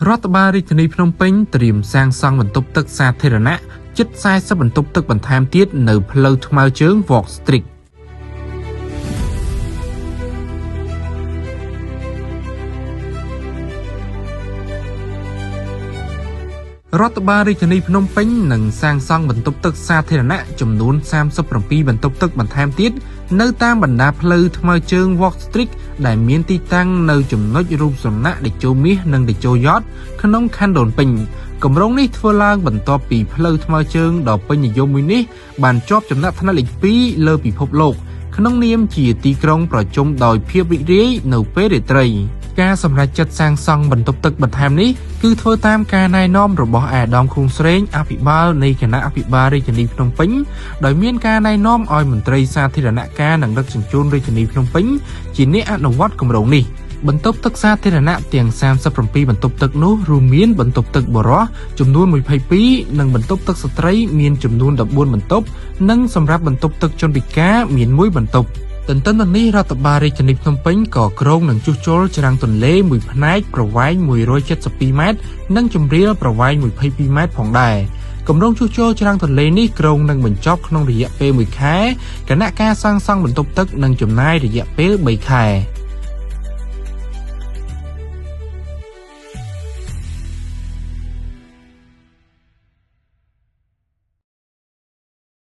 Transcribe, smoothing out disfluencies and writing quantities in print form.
រដ្ឋបាលរាជធានីភ្នំពេញត្រៀមសាងសង់បន្ទប់ទឹកសាធារណៈជិត40បន្ទប់ទឹកបន្ថែមទៀតនៅផ្លូវថ្មើរជើង Walk Street រដ្ឋបាលរាជធានីភ្នំពេញនឹងសាងសង់បន្ទប់ទឹកសាធារណៈចំនួន37បន្ទប់ទឹកបន្ថែមទៀតនៅតាមបណ្ដាផ្លូវថ្មើរជើង Walk Street ដែលមានទីតាំងនៅចំណុចរូបសំណាកតេជោមាសនិងតេជោយ៉តក្នុងខណ្ឌដូនពេញគម្រោងនេះធ្វើឡើងបន្ទាប់ពីផ្លូវថ្មើរជើងដ៏ពេញនិយមមួយនេះបានជាប់ចំណាត់ថ្នាក់លេខ2លើពិភពលោកក្នុងនាមជាទីក្រុងប្រជុំដោយភាពរីករាយនៅពេលរាត្រីការសម្រេចចិត្តសាងសង់បន្ទប់ទឹកបន្ថែមនេះគឺធ្វើតាមការណែនាំរបស់អាដាមឃុងស្រេងអភិបាលនៃគណៈអភិបាលរាជធានីភ្នំពេញដោយមានការណែនាំឲ្យមន្ត្រីសាធារណការនិងដឹកជញ្ជូនរាជធានីភ្នំពេញជាអ្នកអនុវត្តគម្រោងនេះបន្ទប់ទឹកសាធារណៈទាំង37បន្ទប់ទឹកនោះរួមមានបន្ទប់ទឹកបុរសចំនួន22និងបន្ទប់ទឹកស្ត្រីមានចំនួន14បន្ទប់និងសម្រាប់បន្ទប់ទឹកជនពិការមាន1បន្ទប់ទន្ទឹមនឹងនេះរដ្ឋបាលរាជធានីភ្នំពេញក៏គ្រោងនឹងជួសជុលច្រាំងទន្លេមួយផ្នែកប្រវែង172ម៉ែត្រនិងជម្រាលប្រវែង22ម៉ែត្រផងដែរគម្រោងជួសជុលច្រាំងទន្លេនេះគ្រោងនឹងបញ្ចប់ក្នុងរយៈពេល1ខែគណៈការសាងសង់បន្ទប់ទឹកនឹងចំណាយរយៈពេល3ខែ